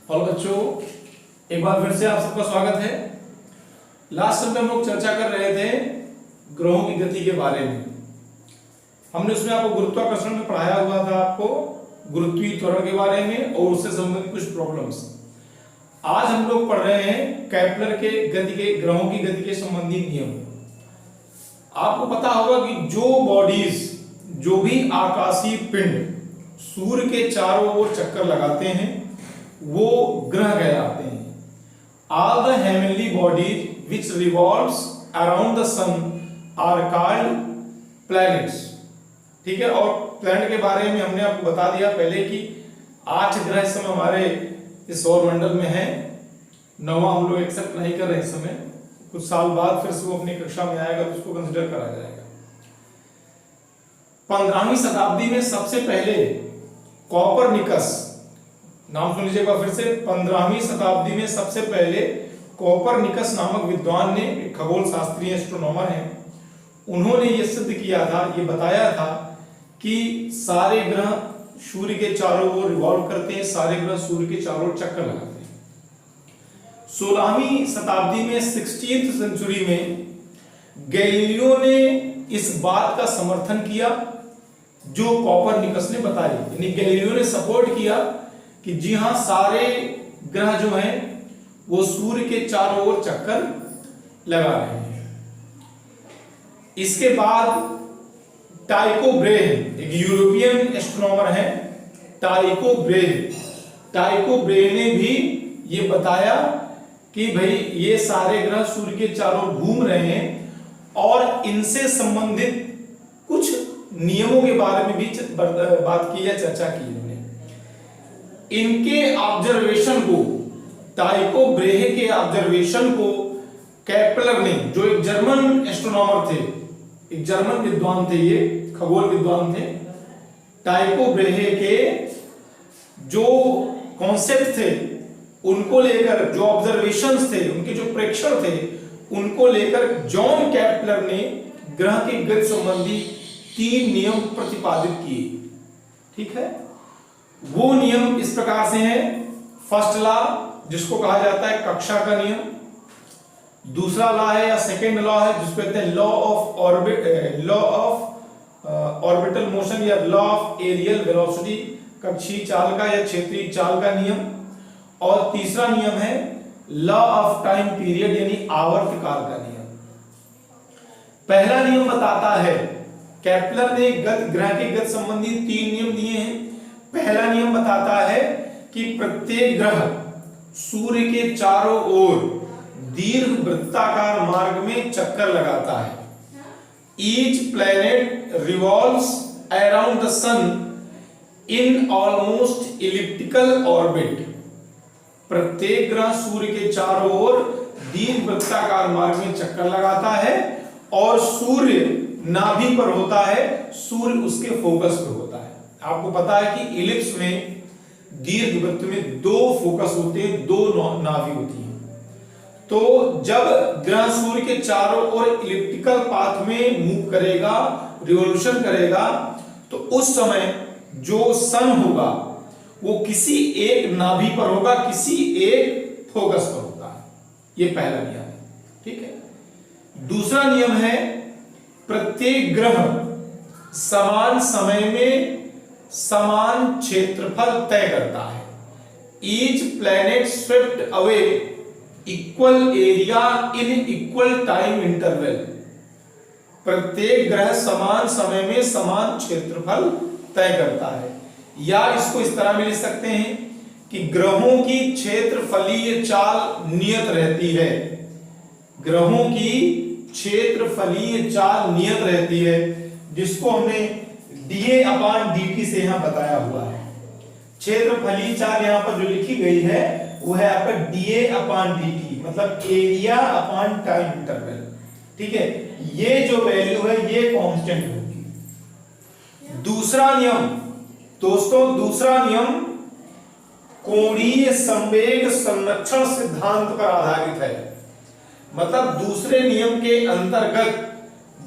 और बच्चों एक बार फिर से आप सबका स्वागत है। लास्ट में हम लोग चर्चा कर रहे थे ग्रहों की गति के बारे में। हमने उसमें आपको गुरुत्वाकर्षण में पढ़ाया हुआ था, आपको गुरुत्वीय त्वरण के बारे में और उससे संबंधित कुछ प्रॉब्लम्स। आज हम लोग पढ़ रहे हैं केपलर के गति के ग्रहों की गति के संबंधी नियम। आपको पता होगा कि जो बॉडीज, जो भी आकाशीय पिंड सूर्य के चारों ओर चक्कर लगाते हैं वो ग्रह कहलाते हैं। All the heavenly bodies which revolves around the sun are called planets। ठीक है, और प्लैनेट के बारे में हमने आपको बता दिया पहले कि 8 ग्रह इस समय हमारे इस सौर मंडल में है। 9वां हम लोग एक्सेप्ट नहीं कर रहे इस समय, कुछ साल बाद फिर से वो अपनी कक्षा में आएगा तो उसको कंसिडर करा जाएगा। 15वीं शताब्दी में सबसे पहले कॉपरनिकस, नाम सुन लीजिएगा फिर से, 15वीं शताब्दी में सबसे पहले कॉपरनिकस नामक विद्वान ने, खगोल शास्त्री एस्ट्रोनॉमर हैं, उन्होंने ये सिद्ध किया था, ये बताया था कि सारे ग्रह सूर्य के चारों ओर रिवॉल्व करते हैं, सारे ग्रह सूर्य के चारों ओर चक्कर लगाते हैं। 16वीं शताब्दी में 16th सेंचुरी में गैलीलियो ने इस बात का समर्थन किया जो कॉपरनिकस ने बताई, यानी गैलीलियो ने सपोर्ट किया कि जी हां, सारे ग्रह जो हैं वो सूर्य के चारों ओर चक्कर लगा रहे हैं। इसके बाद टाइको ब्रेह, एक यूरोपियन एस्ट्रोनॉमर है, टाइको ब्रेह ने भी ये बताया कि भाई ये सारे ग्रह सूर्य के चारों ओर घूम रहे हैं और इनसे संबंधित कुछ नियमों के बारे में भी बात की है, चर्चा की है। इनके ऑब्जर्वेशन को, टाइको ब्रेह के ऑब्जर्वेशन को केपलर ने, जो एक जर्मन एस्ट्रोनॉमर थे, एक जर्मन विद्वान थे, ये खगोल विद्वान थे, टाइको ब्रेह के जो कॉन्सेप्ट थे उनको लेकर, जो ऑब्जर्वेशंस थे, उनके जो प्रेक्षण थे, उनको लेकर जॉन केपलर ने ग्रह की गति संबंधी 3 नियम प्रतिपादित किए। ठीक है, वो नियम इस प्रकार से हैं। फर्स्ट लॉ, जिसको कहा जाता है कक्षा का नियम। दूसरा लॉ है या सेकेंड लॉ है जिसको कहते हैं लॉ ऑफ ऑर्बिटल मोशन या लॉ ऑफ एरियल वेलोसिटी, कक्षीय चाल का या क्षेत्रीय चाल का नियम। और तीसरा नियम है लॉ ऑफ टाइम पीरियड यानी आवर्तकाल का नियम। पहला नियम बताता है, केपलर ने ग्रह के गति संबंधी 3 नियम दिए हैं। पहला नियम बताता है कि प्रत्येक ग्रह सूर्य के चारों ओर दीर्घ वृत्ताकार मार्ग में चक्कर लगाता है। Each planet revolves around the sun in almost elliptical orbit। प्रत्येक ग्रह सूर्य के चारों ओर दीर्घ वृत्ताकार मार्ग में चक्कर लगाता है और सूर्य नाभि पर होता है, सूर्य उसके फोकस पर होता है। आपको पता है कि इलिप्स में, दीर्घ वृत्त में 2 फोकस होते हैं, 2 नाभि होती हैं। तो जब ग्रह सूर्य के चारों ओर इलिप्टिकल पाथ में मूव करेगा, रिवॉल्यूशन करेगा, तो उस समय जो सन होगा वो किसी एक नाभि पर होगा, किसी एक फोकस पर होगा। ये पहला नियम है। ठीक है। दूसरा नियम है प्रत्येक ग्रह समान समय में समान क्षेत्रफल तय करता है। Each planet swept away equal area in equal time interval। प्रत्येक ग्रह समान समय में समान क्षेत्रफल तय करता है। या इसको इस तरह में लिख सकते हैं कि ग्रहों की क्षेत्रफलीय चाल नियत रहती है। ग्रहों की क्षेत्रफलीय चाल नियत रहती है, जिसको हमने dA/dt से यहां बताया हुआ है। क्षेत्रफलीय चाल यहां पर जो लिखी गई है वो है आपका dA/dt, मतलब एरिया अपॉन टाइम इंटरवल। ठीक है, ये जो वैल्यू है ये कांस्टेंट होगी। दूसरा नियम दोस्तों, दूसरा नियम कोणीय संवेग संरक्षण सिद्धांत पर आधारित है। मतलब दूसरे नियम के अंतर्गत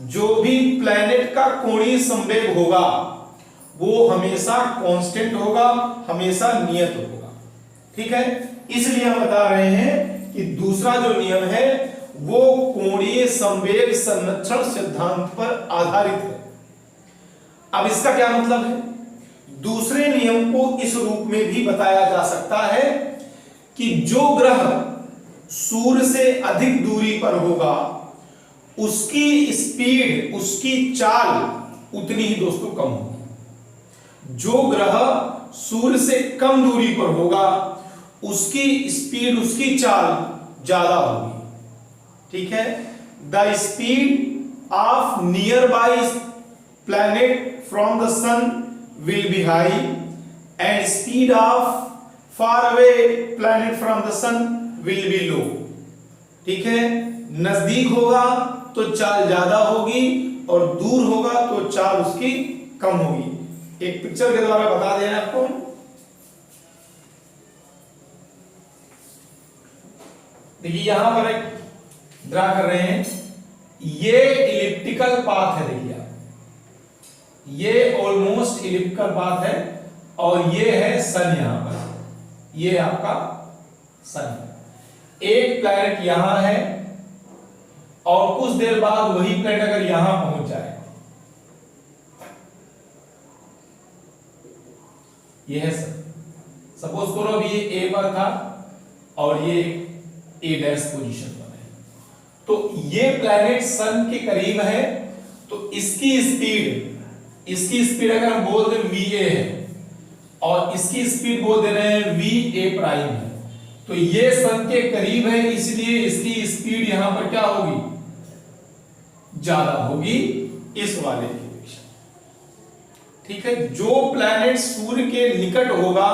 जो भी प्लैनेट का कोणीय संवेग होगा वो हमेशा कांस्टेंट होगा, हमेशा नियत होगा। ठीक है, इसलिए हम बता रहे हैं कि दूसरा जो नियम है वो कोणीय संवेग संरक्षण सिद्धांत पर आधारित है। अब इसका क्या मतलब है? दूसरे नियम को इस रूप में भी बताया जा सकता है कि जो ग्रह सूर्य से अधिक दूरी पर होगा उसकी स्पीड, उसकी चाल उतनी ही दोस्तों कम होगी। जो ग्रह सूर्य से कम दूरी पर होगा उसकी स्पीड, उसकी चाल ज्यादा होगी। ठीक है, the speed of nearby planet from the sun will be high and speed of far away planet from the sun will be low. ठीक है, नजदीक होगा तो चाल ज्यादा होगी और दूर होगा तो चाल उसकी कम होगी। एक पिक्चर के द्वारा बता दें आपको। देखिए यहां पर एक ड्रा कर रहे हैं, ये इलिप्टिकल पाथ है। देखिए ये ऑलमोस्ट इलिप्टिकल पाथ है और ये है सन। यहां पर ये आपका सन, एक प्लैनेट यहां है और कुछ देर बाद वही प्लैनेट अगर यहां पहुंच जाए, ये है सन। सपोज करो अभी ये ए पर था और ये ए डैश पोजीशन पर है, तो ये प्लैनेट सन के करीब है, तो इसकी स्पीड अगर हम बोल दें वी ए है और इसकी स्पीड बोल दे रहे हैं वी ए प्राइम है, तो ये सन के करीब है इसलिए इसकी स्पीड यहां पर क्या होगी? ज्यादा होगी इस वाले की अपेक्षा। ठीक है, जो प्लैनेट सूर्य के निकट होगा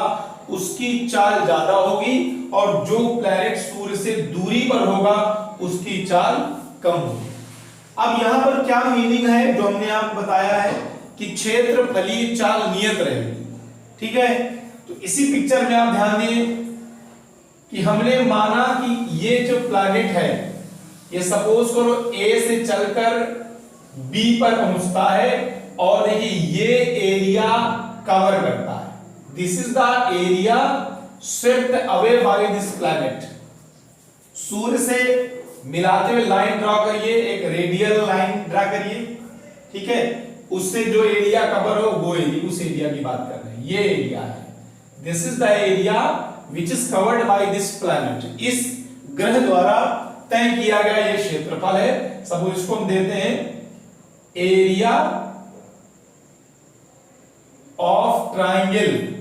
उसकी चाल ज्यादा होगी और जो प्लैनेट सूर्य से दूरी पर होगा उसकी चाल कम होगी। अब यहां पर क्या मीनिंग है जो हमने आपको बताया है कि क्षेत्रफलीय चाल नियत रहेगी। ठीक है, तो इसी पिक्चर में आप ध्यान दें कि हमने माना कि ये जो प्लैनेट है ये सपोज करो ए से चलकर बी पर पहुंचता है और देखिए ये एरिया कवर करता है। This is the area swept away by this planet. सूर्य से मिलाते हुए लाइन ड्रॉ करिए, एक रेडियल लाइन ड्रॉ करिए। ठीक है, उससे जो एरिया कवर हो वो एरिया, उस एरिया की बात कर रहे हैं। ये एरिया है, this is the area which is covered by this planet. इस ग्रह द्वारा तय किया गया ये क्षेत्रफल है। सपोज इसको हम देते हैं एरिया ऑफ ट्राइंगल,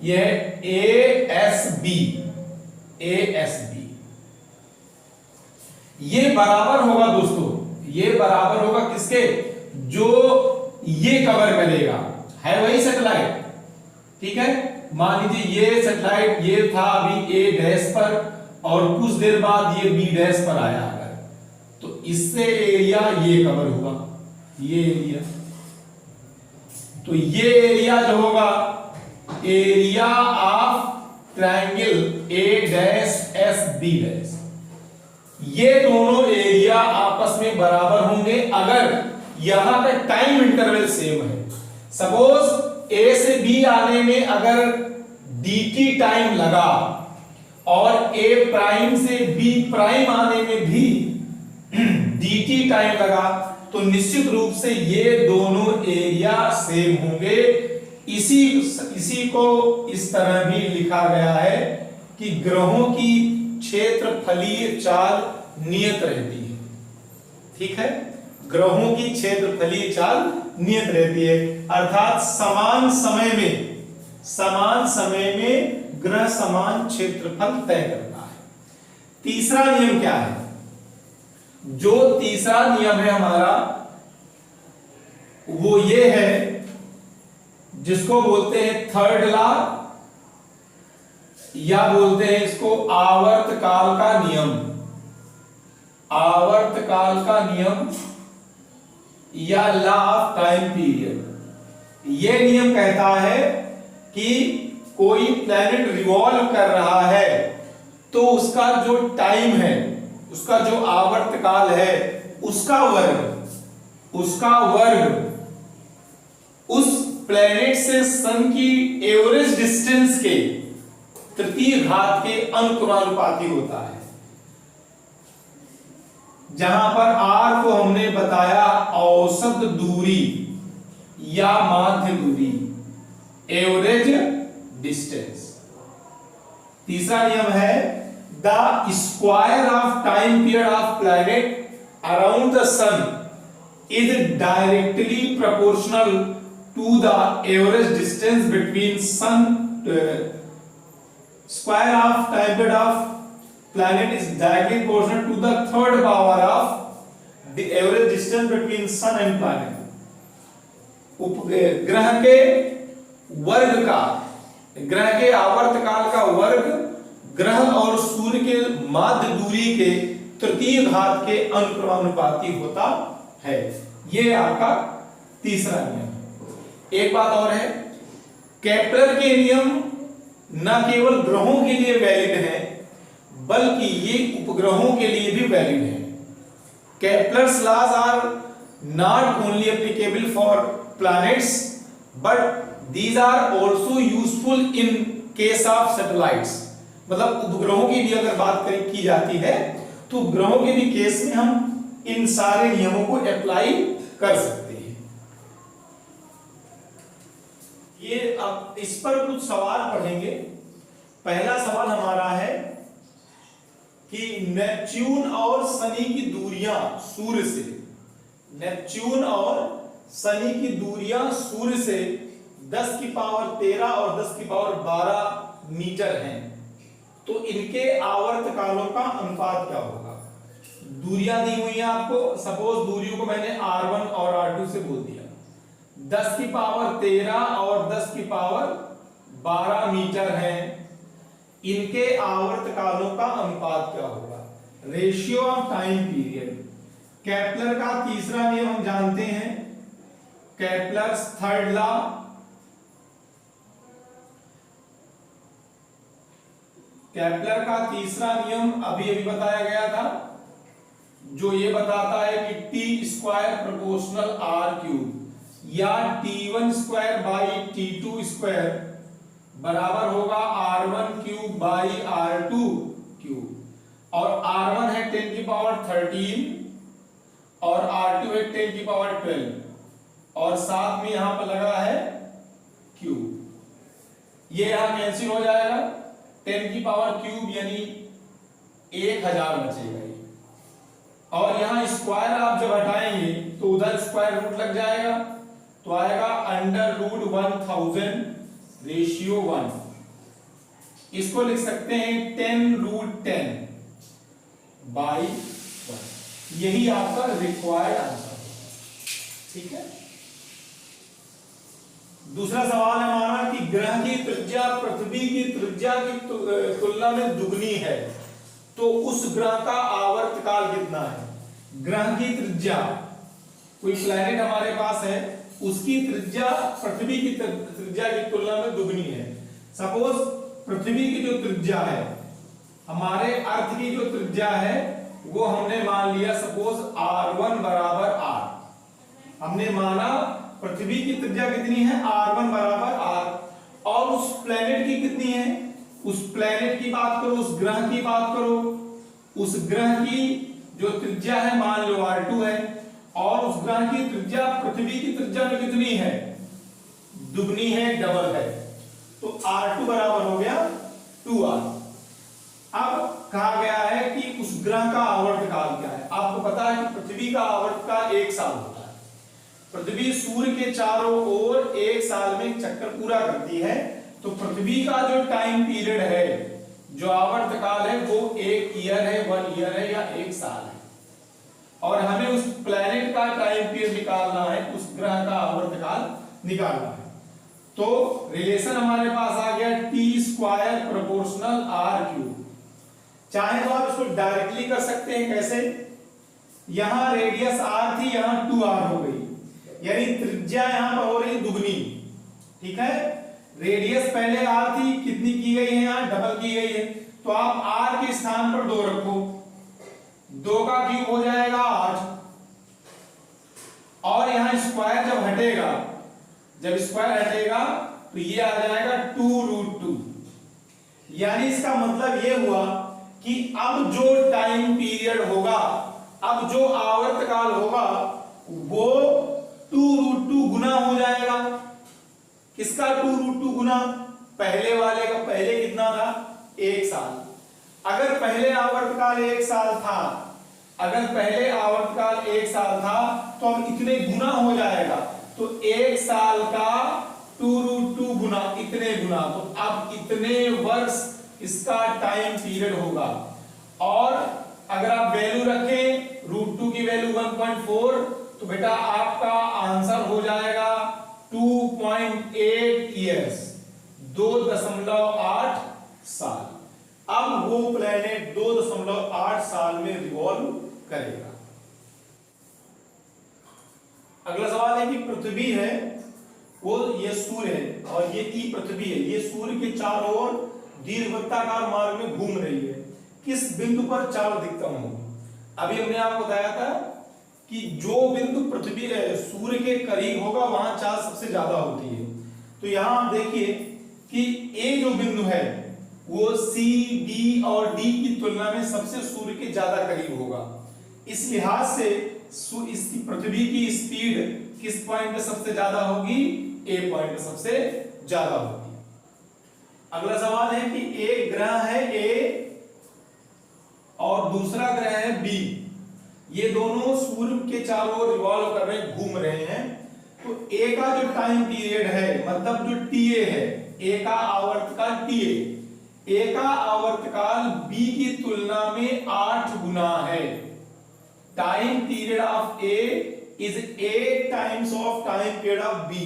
यह ASB। ये बराबर होगा दोस्तों, ये बराबर होगा किसके? जो ये कवर करेगा है वही सैटेलाइट। ठीक है, मान लीजिए ये सैटेलाइट ये था अभी ए डैश पर और कुछ देर बाद ये बी डैश पर आया अगर, तो इससे एरिया ये कवर होगा, ये एरिया। तो ये एरिया जो होगा area of triangle A dash S B dash, ये दोनों एरिया आपस में बराबर होंगे अगर यहां का टाइम इंटरवल सेम है। सपोज ए से बी आने में अगर dt टाइम लगा और ए प्राइम से बी प्राइम आने में भी dt टाइम लगा, तो निश्चित रूप से ये दोनों एरिया सेम होंगे। इसी को इस तरह भी लिखा गया है कि ग्रहों की क्षेत्रफलीय चाल नियत रहती है। ठीक है, ग्रहों की क्षेत्रफलीय चाल नियत रहती है, अर्थात समान समय में ग्रह समान क्षेत्रफल तय करता है। तीसरा नियम क्या है? जो तीसरा नियम है हमारा वो ये है जिसको बोलते हैं थर्ड लॉ, या बोलते हैं इसको आवर्तकाल का नियम। आवर्तकाल का नियम या लॉ ऑफ टाइम पीरियड। यह नियम कहता है कि कोई प्लैनेट रिवॉल्व कर रहा है तो उसका जो टाइम है, उसका जो आवर्तकाल है, उसका वर्ग उस प्लैनेट से सन की एवरेज डिस्टेंस के तृतीय घात के अनुक्रमानुपाती होता है। जहां पर r को हमने बताया औसत दूरी या माध्य दूरी, एवरेज डिस्टेंस। तीसरा नियम है the square of time period of planet around the sun is directly proportional to the average distance between sun. Square of time period of planet is directly proportional to the third power of the average distance between sun and planet। उपग्रह के वर्ग का, ग्रह के आवर्तकाल का वर्ग ग्रह और सूर्य के माध्य दूरी के तृतीय घात के अनुक्रमानुपाती होता है। ये आपका तीसरा नियम। एक बात और है, केपलर के नियम न केवल ग्रहों के लिए वैलिड है बल्कि ये उपग्रहों के लिए भी वैलिड है। Kepler's laws are not only applicable for planets but these are also useful in case of satellites. मतलब उपग्रहों की भी अगर बात की जाती है तो उपग्रहों के भी केस में हम इन सारे नियमों को अप्लाई कर सकते हैं। ये अब इस पर कुछ सवाल पढ़ेंगे। पहला सवाल हमारा है कि नेपच्यून और शनि की दूरियां सूर्य से, नेपच्यून और शनि की दूरियां सूर्य से 10 की पावर 13 और 10 की पावर 12 मीटर हैं, तो इनके आवर्त कालों का अनुपात क्या होगा? दूरियां दी हुई हैं आपको। सपोज दूरियों को मैंने R1 और R2 से बोल दिया। 10 की पावर 13 और 10 की पावर 12 मीटर हैं, इनके आवर्त कालों का अनुपात क्या होगा? Ratio of time period. Kepler का तीसरा नियम हम जानते हैं, केपलर्स थर्ड लॉ। केपलर का तीसरा नियम अभी अभी बताया गया था, जो ये बताता है कि T square proportional R cube या T1 square by T2 square बराबर होगा R1 cube by R2 cube. और R1 है 10 की पावर 13 और R2 है 10 की पावर 12 और साथ में यहां पर लगा है क्यूब। ये यहां कैंसिल हो जाएगा, 10 की पावर क्यूब यानी 1000 बचेगा ये। और यहां स्क्वायर आप जब हटाएंगे तो उधर स्क्वायर रूट लग जाएगा, तो आएगा अंडर रूट 1000 रेशियो 1। इसको लिख सकते हैं 10 रूट 10 बाई 1। यही आपका रिक्वायर्ड आंसर है। ठीक है। दूसरा सवाल है हमारा कि ग्रह की त्रिज्या पृथ्वी की त्रिज्या की तुलना में दुगनी है, तो उस ग्रह का आवर्तकाल कितना है? ग्रह की त्रिज्या, कोई प्लैनेट हमारे पास है, उसकी त्रिज्या पृथ्वी की त्रिज्या की तुलना में दुगनी है। सपोज पृथ्वी की जो त्रिज्या है, हमारे अर्थ की जो त्रिज्या है वो हमने मान लिया सपोज R1 बराबर R। हमने माना पृथ्वी की त्रिज्या कितनी है? R1 बराबर R। और उस प्लेनेट की कितनी है? उस प्लेनेट की बात करो, उस ग्रह की बात करो, उस ग्रह की जो त्रिज्या है मान लो R2 है, और उस ग्रह की त्रिज्या पृथ्वी की त्रिज्या में कितनी है? दुगनी है, डबल है। तो R2 बराबर हो गया 2R। अब कहा गया है कि उस ग्रह का आवर्तकाल क्या है। आपको पता है कि पृथ्वी का आवर्तकाल 1 साल होता है। पृथ्वी सूर्य के चारों ओर 1 साल में चक्कर पूरा करती है, तो पृथ्वी का जो टाइम पीरियड है, जो आवर्तकाल है, वो 1 ईयर है, 1 ईयर है या 1 साल है। और हमें उस प्लेनेट का टाइम पीरियड निकालना है, उस ग्रह का आवर्तकाल निकालना है। तो रिलेशन हमारे पास आ गया T square proportional R cube. चाहे तो आप इसको डायरेक्टली कर सकते हैं। कैसे? यहां रेडियस आर थी, यहां 2R हो गई, यानी त्रिज्या यहां पर हो रही दुगनी। ठीक है। रेडियस पहले आर थी, कितनी की गई है? यहां डबल की गई है। तो आप आर के स्थान पर 2 रखो, 2 का क्यूब हो जाएगा 8। और यहां स्क्वायर जब हटेगा, जब स्क्वायर हटेगा तो ये आ जाएगा 2 रूट 2। यानी इसका मतलब ये हुआ कि अब जो टाइम पीरियड होगा, अब जो आवर्तकाल होगा वो 2√2 गुना हो जाएगा। किसका 2√2 गुना? पहले वाले का। पहले कितना था? 1 साल। अगर पहले आवर्तकाल 1 साल था, अगर पहले आवर्तकाल 1 साल था तो अब इतने गुना हो जाएगा। तो 1 साल का 2√2 गुना इतने गुना, तो अब इतने वर्ष इसका टाइम पीरियड होगा। और अगर आप वैल्यू रखें √2 की वैल्यू 1.4, तो बेटा आपका आंसर हो जाएगा 2.8 ईयर्स, 2.8 साल। अब वो प्लेनेट 2.8 साल में रिवॉल्व करेगा। अगला सवाल है कि पृथ्वी है, वो ये सूर्य है और ये ई पृथ्वी है, ये सूर्य के चारों ओर दीर्घवृत्ताकार मार्ग में घूम रही है। किस बिंदु पर चाल अधिकतम होगी? अभी हमने आपको बताया था कि जो बिंदु पृथ्वी सूर्य के करीब होगा वहां चाल सबसे ज्यादा होती है। तो यहां आप देखिए कि ए जो बिंदु है वो सी, बी और डी की तुलना में सबसे सूर्य के ज्यादा करीब होगा। इस लिहाज से इसकी पृथ्वी की स्पीड किस पॉइंट पे सबसे ज्यादा होगी? ए पॉइंट पे सबसे ज्यादा होगी। अगला सवाल है कि एक ग्रह है ए और दूसरा ग्रह है बी, ये दोनों सूर्य के चारों ओर रिवॉल्व कर रहे, घूम रहे हैं। तो ए का जो टाइम पीरियड है, मतलब जो टीए है, ए का आवर्तकाल टीए, ए का आवर्तकाल बी की तुलना में 8 गुना है। Time period of A is 8 times of time period of B.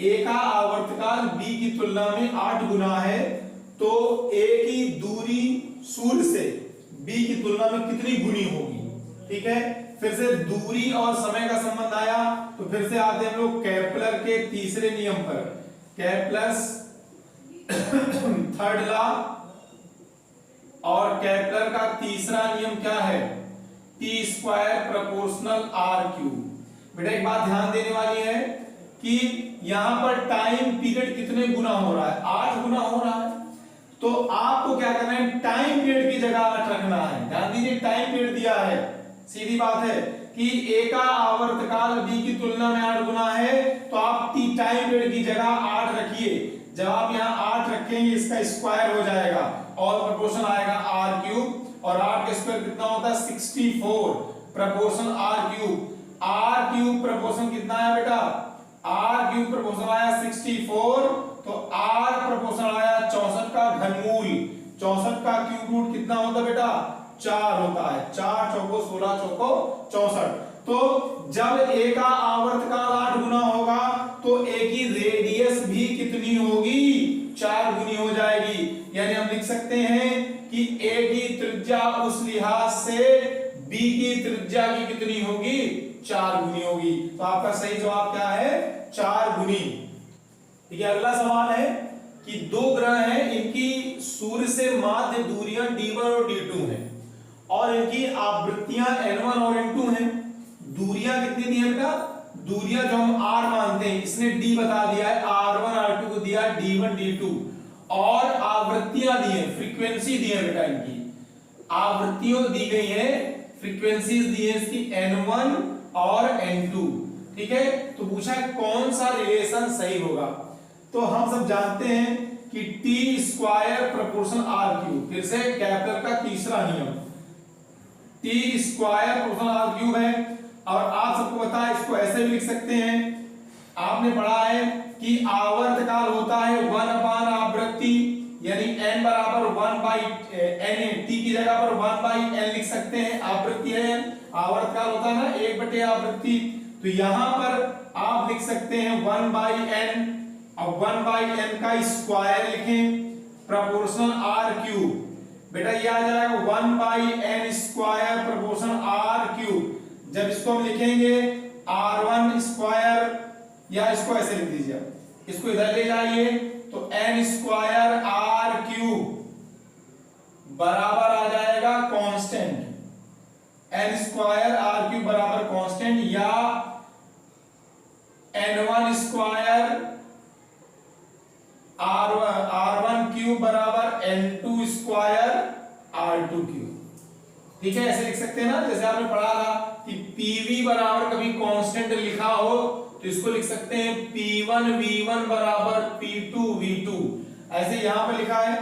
A का आवर्तकाल बी की तुलना में 8 गुना है। तो ए की दूरी सूर्य से बी की तुलना में कितनी गुनी होगी? ठीक है, फिर से दूरी और समय का संबंध आया तो फिर से आते हैं हम लोग केपलर के तीसरे नियम पर। केपलर्स थर्ड लॉ और केपलर का तीसरा नियम क्या है? T square proportional R cube. बेटा एक बात ध्यान देने वाली है कि यहां पर टाइम पीरियड कितने गुना हो रहा है? 8 गुना हो रहा है। तो आपको क्या करना है? टाइम पीरियड की जगह 8 रखना है। ध्यान दीजिए, टाइम पीरियड दिया है, सीधी बात है कि ए का आवर्तकाल बी की तुलना में 8 गुना है, तो आप टाइम पीरियड की जगह 8 रखिए। जब आप यहाँ 8 रखेंगे इसका स्क्वायर हो जाएगा और प्रोपोर्शन आएगा आर क्यूब, और 8 का स्क्वायर कितना होता है? 64 proportion R cube. R cube proportion कितना है बेटा? आर क्यूब प्रोपोर्शन आया 64, तो आर प्रोपोर्शन आया 64 का घनमूल। 64 का क्यूब रूट कितना होता है बेटा? 4 होता है। 4 चौको 16 चौको 64। तो जब ए का आवर्तकाल 8 गुना होगा तो ए की रेडियस भी कितनी होगी? 4 गुनी हो जाएगी। यानी हम लिख सकते हैं कि ए की त्रिज्या उस लिहाज से बी की त्रिज्या की कितनी होगी? 4 गुनी होगी। तो आपका सही जवाब क्या है? 4 गुनी। ठीक है, अगला सवाल है कि दो ग्रह हैं, इनकी सूर्य से माध्य दूरियां d1 और d2 हैं और इनकी आवृत्तियां n1 और n2 हैं। दूरियां कितनी दी है बेटा? दूरियां जो हम r मानते हैं, इसने d बता दिया है, r1 r2 को दिया d1 d2, और आवृत्तियां दी है, फ्रीक्वेंसी दी है बेटा। इनकी आवृत्तियों दी गई है, फ्रीक्वेंसीज दी है इसकी n1 और n2। ठीक है, तो पूछा है कौन सा रिलेशन सही होगा? तो हम सब जानते हैं कि T square proportion R cube, फिर से केपलर का तीसरा नियम, T square proportion R cube है। और आप सबको पता है, इसको ऐसे भी लिख सकते हैं, आपने पढ़ा है कि आवर्तकाल होता है 1 आवृत्ति, यानी n बराबर 1/n, टी की जगह पर 1/n लिख सकते हैं। आवृत्ति है, आवर्तकाल होता है ना 1/आवृत्ति, तो यहां पर आप लिख सकते हैं 1/n। अब 1/n का स्क्वायर लिखें, प्रोपोर्शनल आर क्यूब। बेटा ये आ जाएगा 1/n square proportional R cube. जब इसको हम लिखेंगे r1 स्क्वायर, या इसको ऐसे लिख दीजिए, इसको इधर ले जाइए तो n स्क्वायर आर क्यूब बराबर आ जाएगा constant, n square R cube बराबर कांस्टेंट, या n1 स्क्वायर r1 क्यूब बराबर ठीक है, ऐसे लिख सकते हैं ना, जैसे आपने पढ़ा था कि PV बराबर कभी कांस्टेंट लिखा हो तो इसको लिख सकते हैं P1 V1 बराबर P2 V2। ऐसे यहां पर लिखा है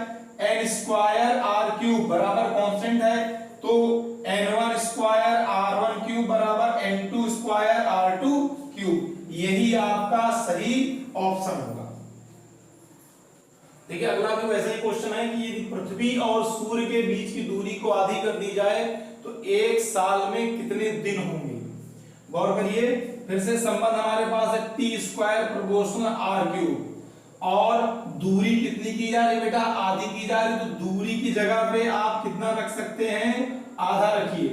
n स्क्वायर r क्यूब बराबर कांस्टेंट है तो n1 स्क्वायर r1 क्यूब बराबर n2 स्क्वायर r2 क्यूब, यही आपका सही ऑप्शन होगा। देखिए अगला भी वैसा ही क्वेश्चन है कि यदि पृथ्वी और सूर्य के बीच की दूरी को आधी कर दी जाए तो एक साल में कितने दिन होंगे। गौर करिए, फिर से संबंध हमारे पास है T square proportional R cube, और दूरी कितनी की जा रही है बेटा, आधी की जा रही है, तो दूरी की जगह पे आप कितना रख सकते हैं, आधा रखिए।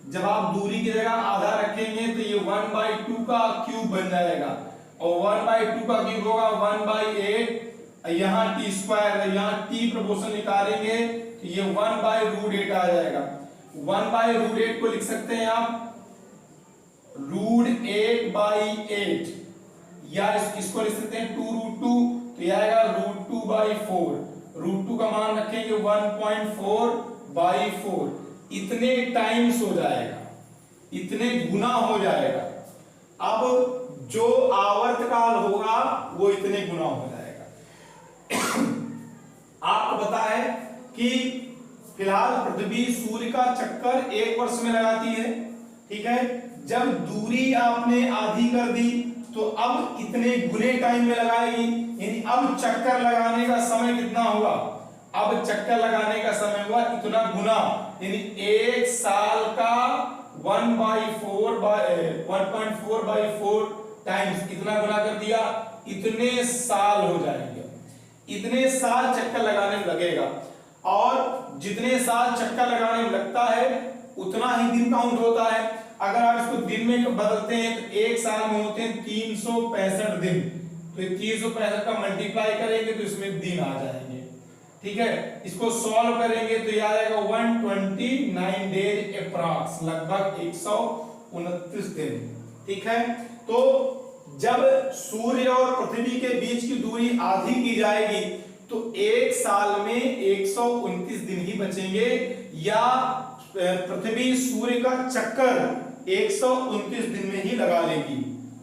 जब आप दूरी की जगह आधा रखेंगे तो ये 1/2 का क्यूब बन जाएगा, और 1/2 का क्यूब होगा 1/8, यहाँ टी स्क्वायर, यहाँ टी प्रोपोर्शन निकालेंगे तो ये 1/√8 आ जाएगा। 1/√8 को लिख सकते हैं आप √8/8, या इसको लिख सकते हैं 2√2, तो ये आएगा √2/4। √2 का मान रखेंगे 1.4/4, इतने टाइम्स हो जाएगा, इतने गुना हो जाएगा। अब जो आवर्तकाल होगा वो इतने गुना हो जाएगा। आपको पता है कि फिलहाल पृथ्वी सूर्य का चक्कर 1 वर्ष में लगाती है, ठीक है। जब दूरी आपने आधी कर दी तो अब इतने गुने टाइम में लगाएगी, यानी अब चक्कर लगाने का समय कितना होगा, अब चक्कर लगाने का समय हुआ इतना गुना, यानी 1 साल का 1/4 टाइम्स, इतना गुना कर दिया, इतने साल हो जाएंगे। इतने साल चक्कर लगाने में लगेगा, और जितने साल चक्कर लगाने में लगता है उतना ही दिन काउंट होता है। अगर आप इसको दिन में बदलते हैं तो 1 साल में होते हैं 365 दिन, तो 365 का मल्टीप्लाई करेंगे तो इसमें दिन आ जाएंगे, ठीक है। इसको सॉल्व करेंगे तो ये आ जाएगा 129 डेज अप्रॉक्स, लगभग 129 दिन, ठीक है। तो जब सूर्य और पृथ्वी के बीच की दूरी आधी की जाएगी तो 1 साल में 129 दिन ही बचेंगे, या पृथ्वी सूर्य का चक्कर 129 दिन में ही लगा लेगी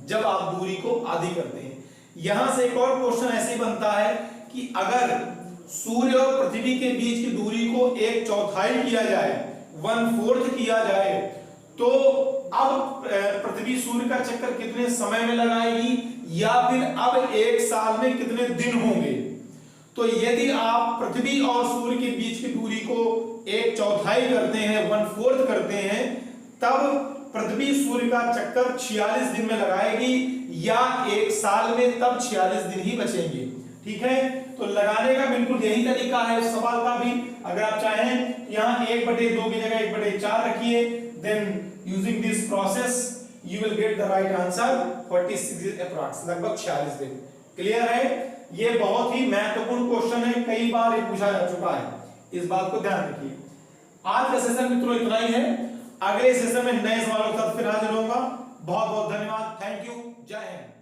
जब आप दूरी को आधी करते हैं। यहां से एक और क्वेश्चन ऐसे बनता है कि अगर सूर्य और पृथ्वी के बीच की दूरी को 1/4 किया जाए, 1/4 किया जाए, तो अब पृथ्वी सूर्य का चक्कर कितने समय में लगाएगी, या फिर अब 1 साल में कितने दिन होंगे। तो यदि आप पृथ्वी और सूर्य के बीच की दूरी को 1/4 करते हैं, 1/4 करते हैं, तब पृथ्वी सूर्य का चक्कर 46 दिन में लगाएगी, या 1 साल में तब 46 दिन ही बचेंगे, ठीक है। तो लगाने का बिल्कुल यही तरीका है उस सवाल का भी। अगर आप चाहें यहाँ 1/2 की जगह 1/4 रखिए, then using this process you will get the right answer 46 approx, लगभग 46 दिन। क्लियर है, ये बहुत ही महत्वपूर्ण क्वेश्चन है, कई बार ये पूछा जा चुका है, इस बात को ध्यान रखिए। आज का सेशन मित्रों इतना ही है, अगले सेशन में नए सवालों के साथ फिर हाजिर होऊंगा। बहुत बहुत धन्यवाद, थैंक यू, जय हिंद।